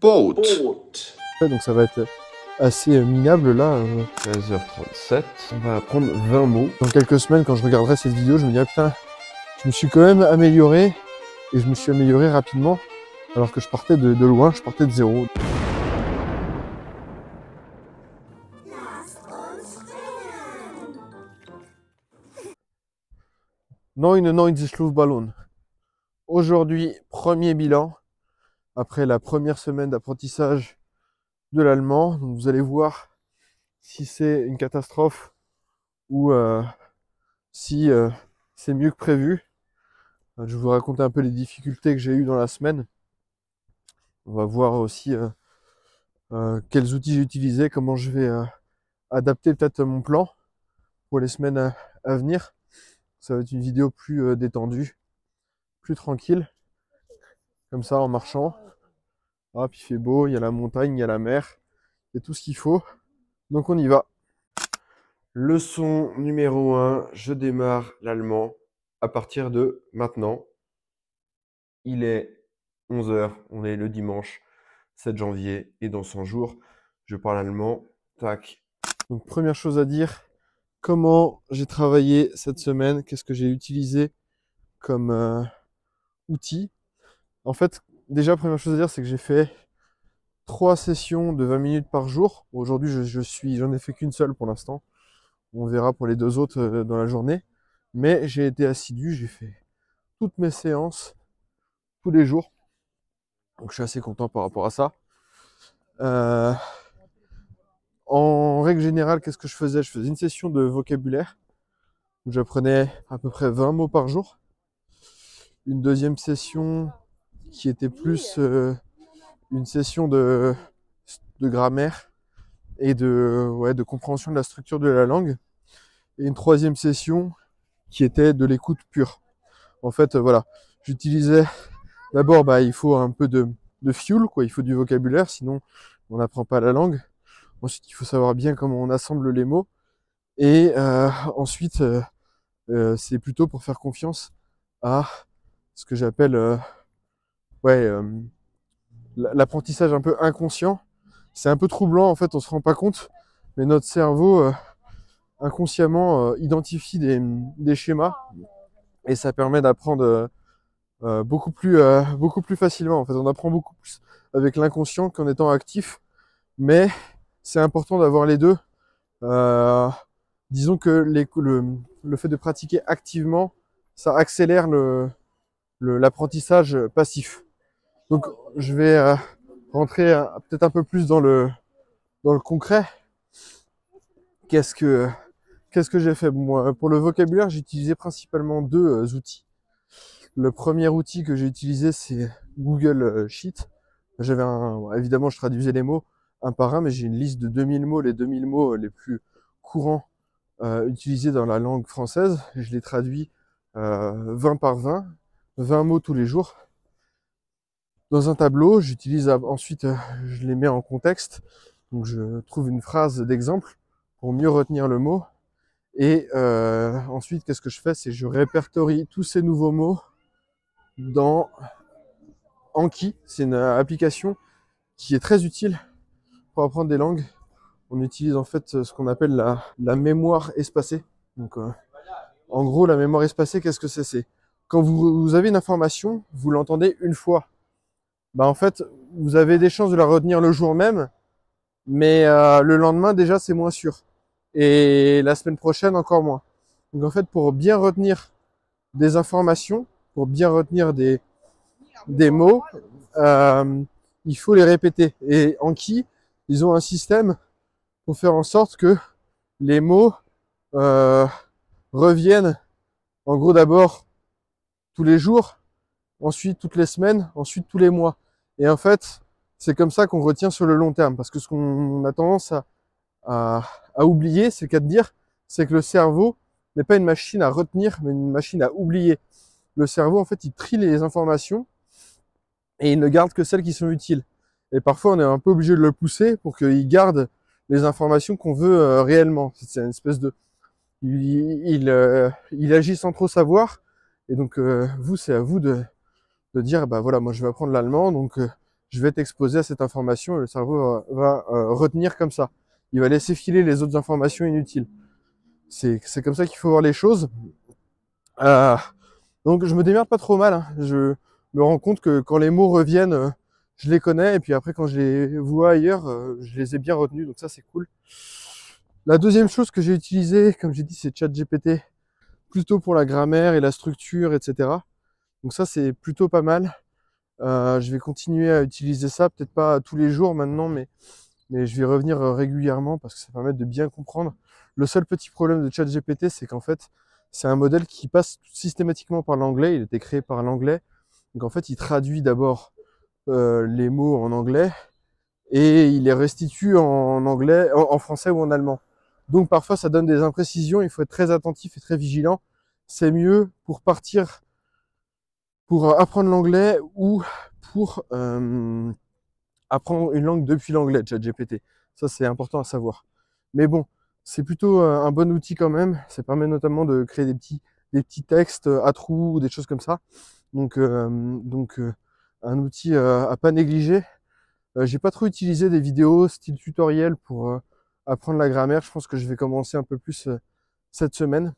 boat. Donc ça va être assez minable là. 13h37, on va apprendre 20 mots. Dans quelques semaines, quand je regarderai cette vidéo, je me dirai putain, je me suis quand même amélioré et je me suis amélioré rapidement alors que je partais de loin, je partais de zéro. Neun Ballon. Aujourd'hui, premier bilan après la première semaine d'apprentissage de l'allemand. Donc vous allez voir si c'est une catastrophe ou si c'est mieux que prévu. Je vais vous raconter un peu les difficultés que j'ai eues dans la semaine. On va voir aussi quels outils j'ai utilisés, comment je vais adapter peut-être mon plan pour les semaines à venir. Ça va être une vidéo plus détendue, plus tranquille, comme ça en marchant. Ah, puis il fait beau, il y a la montagne, il y a la mer, il y a tout ce qu'il faut. Donc on y va. Leçon numéro 1, je démarre l'allemand à partir de maintenant. Il est 11h, on est le dimanche 7 janvier et dans 100 jours, je parle allemand. Tac. Donc première chose à dire, comment j'ai travaillé cette semaine, qu'est-ce que j'ai utilisé comme outil. En fait, déjà première chose à dire, c'est que j'ai fait 3 sessions de 20 minutes par jour. Aujourd'hui, j'en ai fait qu'une seule pour l'instant. On verra pour les 2 autres dans la journée. Mais j'ai été assidu, j'ai fait toutes mes séances tous les jours. Donc je suis assez content par rapport à ça. En règle générale, qu'est-ce que je faisais? Je faisais une session de vocabulaire où j'apprenais à peu près 20 mots par jour. Une deuxième session qui était plus une session de grammaire et de compréhension de la structure de la langue. Et une troisième session qui était de l'écoute pure. En fait, voilà, j'utilisais d'abord, il faut un peu de fuel, quoi. Il faut du vocabulaire, sinon on n'apprend pas la langue. Ensuite, il faut savoir bien comment on assemble les mots. Et ensuite, c'est plutôt pour faire confiance à ce que j'appelle l'apprentissage un peu inconscient. C'est un peu troublant, en fait, on se rend pas compte, mais notre cerveau inconsciemment identifie des schémas et ça permet d'apprendre beaucoup plus facilement. En fait, on apprend beaucoup plus avec l'inconscient qu'en étant actif, mais c'est important d'avoir les deux. Disons que le fait de pratiquer activement, ça accélère l'apprentissage passif. Donc, je vais rentrer peut-être un peu plus dans le concret. Qu'est-ce que j'ai fait? Moi, pour le vocabulaire, j'ai utilisé principalement 2 outils. Le premier outil que j'ai utilisé, c'est Google Sheet. Évidemment, je traduisais les mots un par un, mais j'ai une liste de 2000 mots, les 2000 mots les plus courants utilisés dans la langue française. Je les traduis 20 par 20 mots tous les jours. Dans un tableau, ensuite, je les mets en contexte. Donc, je trouve une phrase d'exemple pour mieux retenir le mot. Et ensuite, qu'est-ce que je fais? C'est que je répertorie tous ces nouveaux mots dans Anki. C'est une application qui est très utile pour apprendre des langues. On utilise en fait ce qu'on appelle la mémoire espacée. Donc, en gros, la mémoire espacée, qu'est-ce que c'est? C'est quand vous avez une information, vous l'entendez une fois. En fait, vous avez des chances de la retenir le jour même, mais le lendemain, déjà, c'est moins sûr. Et la semaine prochaine, encore moins. Donc en fait, pour bien retenir des informations, pour bien retenir des mots, il faut les répéter. Et Anki, ils ont un système pour faire en sorte que les mots reviennent, en gros d'abord tous les jours, ensuite toutes les semaines, ensuite tous les mois. Et en fait, c'est comme ça qu'on retient sur le long terme. Parce que ce qu'on a tendance à oublier, c'est le cas de dire, c'est que le cerveau n'est pas une machine à retenir, mais une machine à oublier. Le cerveau, en fait, il trie les informations et il ne garde que celles qui sont utiles. Et parfois, on est un peu obligé de le pousser pour qu'il garde les informations qu'on veut réellement. C'est une espèce de... Il agit sans trop savoir. Et donc, c'est à vous de dire, voilà, moi, je vais apprendre l'allemand, donc je vais être exposé à cette information et le cerveau va retenir comme ça. Il va laisser filer les autres informations inutiles. C'est comme ça qu'il faut voir les choses. Euh, donc je me démerde pas trop mal, hein. Je me rends compte que quand les mots reviennent, je les connais, et puis après quand je les vois ailleurs, je les ai bien retenus, donc ça c'est cool. La deuxième chose que j'ai utilisée, comme j'ai dit, c'est ChatGPT, plutôt pour la grammaire et la structure, etc. Donc ça c'est plutôt pas mal. Je vais continuer à utiliser ça, peut-être pas tous les jours maintenant, mais je vais revenir régulièrement parce que ça permet de bien comprendre. Le seul petit problème de ChatGPT, c'est qu'en fait, c'est un modèle qui passe systématiquement par l'anglais. Il a été créé par l'anglais. Donc en fait, il traduit d'abord les mots en anglais et il les restitue en anglais, en français ou en allemand. Donc parfois, ça donne des imprécisions. Il faut être très attentif et très vigilant. C'est mieux pour partir, pour apprendre l'anglais ou pour apprendre une langue depuis l'anglais, ChatGPT. Ça, c'est important à savoir. Mais bon, c'est plutôt un bon outil quand même. Ça permet notamment de créer des petits textes à trous ou des choses comme ça. Donc un outil à pas négliger. J'ai pas trop utilisé des vidéos style tutoriel pour apprendre la grammaire. Je pense que je vais commencer un peu plus cette semaine.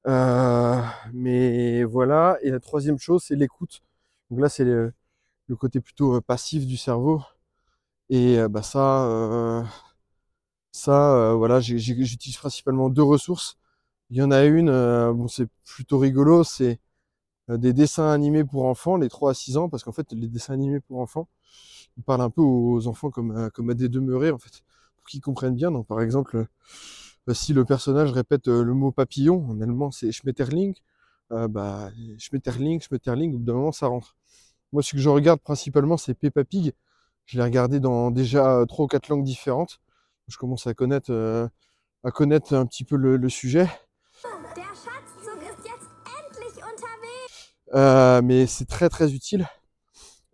Mais voilà. Et la troisième chose, c'est l'écoute. Donc là, c'est le côté plutôt passif du cerveau. Et bah voilà, j'utilise principalement deux ressources. Il y en a une, bon, c'est plutôt rigolo, c'est des dessins animés pour enfants, les 3 à 6 ans, parce qu'en fait, les dessins animés pour enfants, ils parlent un peu aux enfants comme à des demeurés, en fait, pour qu'ils comprennent bien. Donc, par exemple, si le personnage répète le mot papillon, en allemand, c'est Schmetterling, bah, Schmetterling, Schmetterling, au bout d'un moment, ça rentre. Moi, ce que je regarde principalement, c'est Peppa Pig. Je l'ai regardé dans déjà 3 ou 4 langues différentes. Je commence à connaître un petit peu le sujet. Mais c'est très très utile.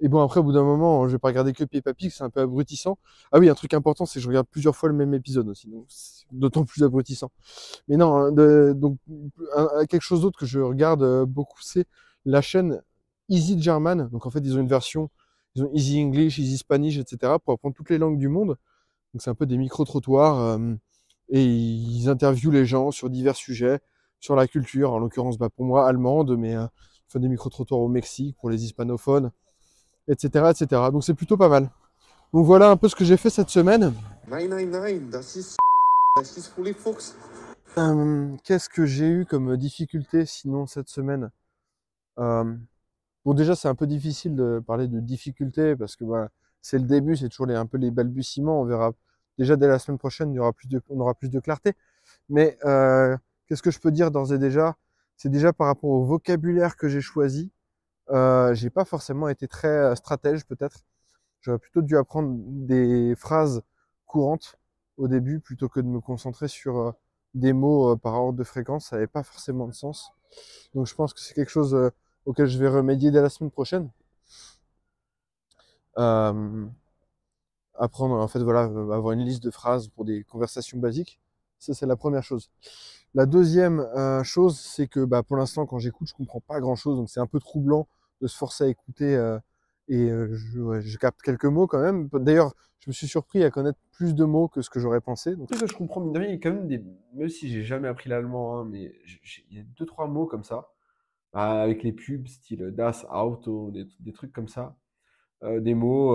Et bon, après, au bout d'un moment, je vais pas regarder que Peppa Pig, c'est un peu abrutissant. Ah oui, un truc important, c'est que je regarde plusieurs fois le même épisode aussi, donc c'est d'autant plus abrutissant. Mais non, hein, donc quelque chose d'autre que je regarde beaucoup, c'est la chaîne Easy German. Donc en fait, ils ont une version, ils ont Easy English, Easy Spanish, etc. pour apprendre toutes les langues du monde. Donc c'est un peu des micro-trottoirs et ils interviewent les gens sur divers sujets, sur la culture, en l'occurrence bah, pour moi allemande, mais ils font des micro-trottoirs au Mexique pour les hispanophones, etc., etc. Donc c'est plutôt pas mal. Donc voilà un peu ce que j'ai fait cette semaine. Nein, nein, nein, das ist fully Fuchs. Qu'est-ce que j'ai eu comme difficulté sinon cette semaine? Bon déjà c'est un peu difficile de parler de difficulté parce que voilà, c'est le début, c'est toujours un peu les balbutiements. On verra déjà dès la semaine prochaine, on aura plus de clarté. Mais qu'est-ce que je peux dire d'ores et déjà? C'est déjà par rapport au vocabulaire que j'ai choisi. J'ai pas forcément été très stratège peut-être. J'aurais plutôt dû apprendre des phrases courantes au début plutôt que de me concentrer sur des mots par ordre de fréquence. Ça n'avait pas forcément de sens. Donc je pense que c'est quelque chose auquel je vais remédier dès la semaine prochaine. Apprendre, en fait, voilà, avoir une liste de phrases pour des conversations basiques. Ça, c'est la première chose. La deuxième chose, c'est que bah, pour l'instant, quand j'écoute, je comprends pas grand-chose, donc c'est un peu troublant de se forcer à écouter et je capte quelques mots quand même. D'ailleurs, je me suis surpris à connaître plus de mots que ce que j'aurais pensé. Donc... Tu sais que je comprends, mine de rien, il y a quand même des. Même si j'ai jamais appris l'allemand, hein, mais il y a deux, trois mots comme ça, avec les pubs, style Das Auto, des trucs comme ça. Des mots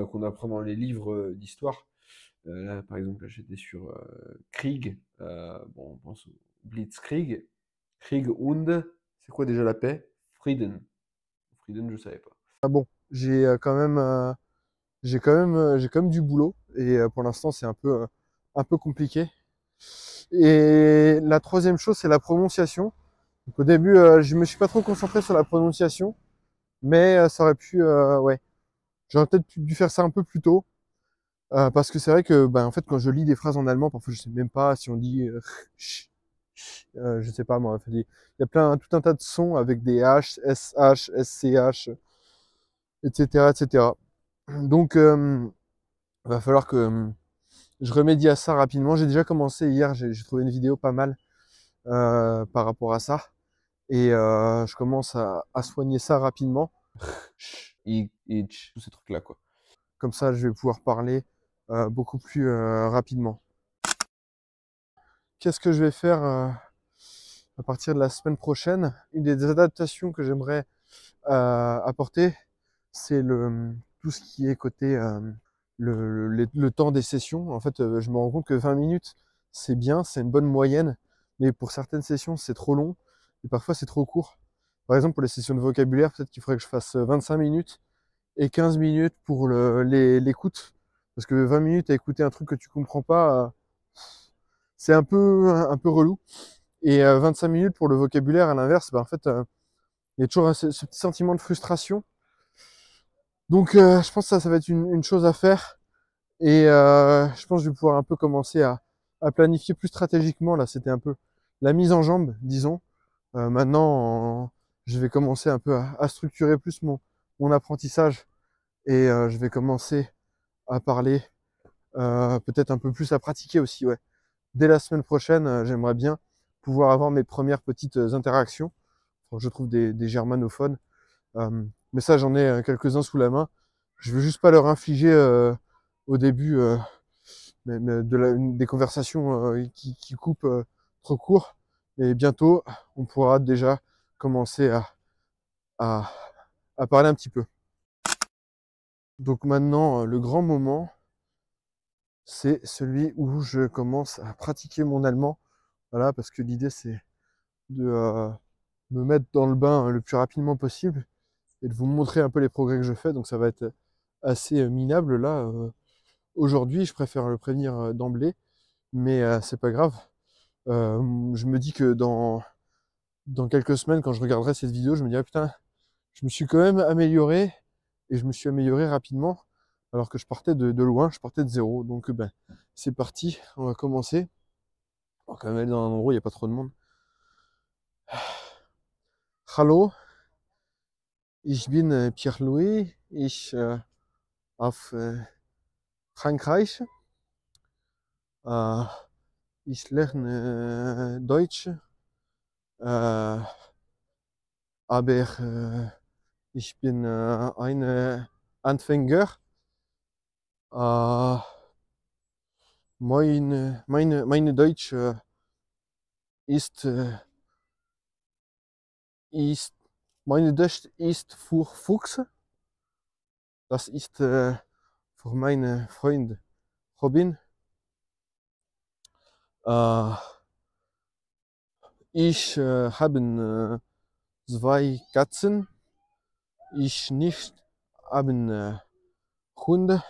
qu'on apprend dans les livres d'histoire. Là, par exemple, là, j'étais sur Krieg. Bon, on pense au Blitzkrieg. Krieg und, c'est quoi déjà la paix? Frieden. Frieden, je savais pas. Ah bon, j'ai quand même du boulot et pour l'instant c'est un peu compliqué. Et la troisième chose, c'est la prononciation. Donc, au début, je me suis pas trop concentré sur la prononciation, mais ça aurait pu, ouais, j'aurais peut-être dû faire ça un peu plus tôt. Parce que c'est vrai que, ben, en fait, quand je lis des phrases en allemand, parfois je sais même pas si on dit je sais pas moi. Il y a tout un tas de sons avec des H, SH, SCH, etc., etc. Donc, va falloir que je remédie à ça rapidement. J'ai déjà commencé hier, j'ai trouvé une vidéo pas mal par rapport à ça. Et je commence à soigner ça rapidement. ich, tous ces trucs-là, quoi. Comme ça, je vais pouvoir parler beaucoup plus rapidement. Qu'est-ce que je vais faire à partir de la semaine prochaine? Une des adaptations que j'aimerais apporter, c'est tout ce qui est côté le temps des sessions. En fait, je me rends compte que 20 minutes, c'est bien, c'est une bonne moyenne, mais pour certaines sessions, c'est trop long et parfois c'est trop court. Par exemple, pour les sessions de vocabulaire, peut-être qu'il faudrait que je fasse 25 minutes et 15 minutes pour l'écoute. Parce que 20 minutes à écouter un truc que tu comprends pas, c'est un peu relou. Et 25 minutes pour le vocabulaire, à l'inverse, en fait, il y a toujours ce petit sentiment de frustration. Donc, je pense que ça va être une chose à faire. Et je pense que je vais pouvoir un peu commencer à planifier plus stratégiquement. Là, c'était un peu la mise en jambe, disons. Maintenant, je vais commencer un peu à structurer plus mon apprentissage. Et je vais commencer à parler, peut-être un peu plus à pratiquer aussi, ouais. Dès la semaine prochaine, j'aimerais bien pouvoir avoir mes premières petites interactions. Enfin, je trouve des germanophones. Mais ça, j'en ai quelques-uns sous la main. Je veux juste pas leur infliger au début des conversations qui coupent trop court. Et bientôt, on pourra déjà commencer à parler un petit peu. Donc maintenant, le grand moment, c'est celui où je commence à pratiquer mon allemand. Voilà, parce que l'idée, c'est de me mettre dans le bain le plus rapidement possible et de vous montrer un peu les progrès que je fais. Donc ça va être assez minable là. Aujourd'hui, je préfère le prévenir d'emblée, mais c'est pas grave. Je me dis que dans quelques semaines, quand je regarderai cette vidéo, je me dirai putain, je me suis quand même amélioré et je me suis amélioré rapidement alors que je partais de loin, je partais de zéro. Donc ben, c'est parti, on va commencer. On va quand même aller dans un endroit où il n'y a pas trop de monde. Hallo, ich bin Pierre-Louis, ich auf Frankreich. Ich lerne Deutsch, aber ich bin ein Anfänger. Meine Deutsch ist meine Deutsch ist für Fuchs. Das ist für meine Freund Robin. Ich habe 2 Katzen. Ich nicht haben Hunde.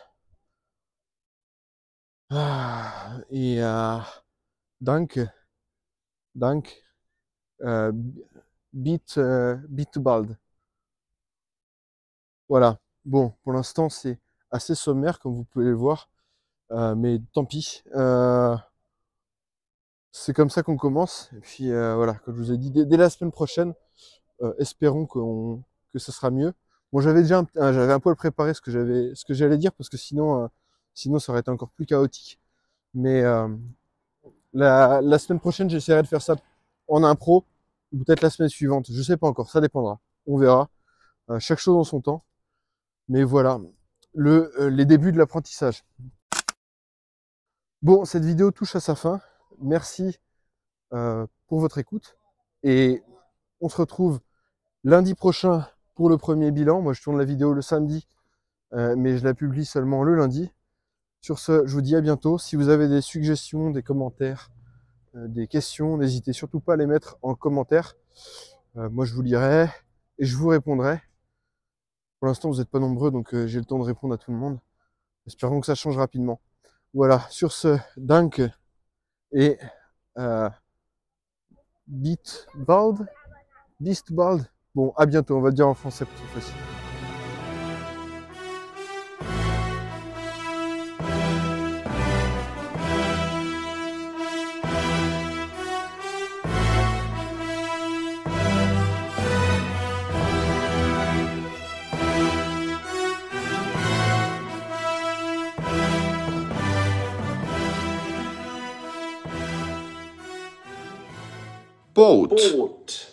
Ja, danke. Danke. Bitte bald. Voilà. Bon, pour l'instant, c'est assez sommaire, comme vous pouvez le voir. Mais tant pis. C'est comme ça qu'on commence. Et puis voilà, comme je vous ai dit, dès la semaine prochaine, espérons que ça sera mieux. Bon, j'avais déjà j'avais un peu préparé ce que j'allais dire parce que sinon ça aurait été encore plus chaotique. Mais la semaine prochaine, j'essaierai de faire ça en impro ou peut-être la semaine suivante. Je sais pas encore, ça dépendra. On verra. Chaque chose en son temps. Mais voilà, les débuts de l'apprentissage. Bon, cette vidéo touche à sa fin. Merci pour votre écoute. Et on se retrouve lundi prochain pour le premier bilan. Moi, je tourne la vidéo le samedi, mais je la publie seulement le lundi. Sur ce, je vous dis à bientôt. Si vous avez des suggestions, des commentaires, des questions, n'hésitez surtout pas à les mettre en commentaire. Moi, je vous lirai et je vous répondrai. Pour l'instant, vous n'êtes pas nombreux, donc j'ai le temps de répondre à tout le monde. Espérons que ça change rapidement. Voilà, sur ce, danke et bis bald. Bon, à bientôt, on va le dire en français pour cette fois-ci. Boat.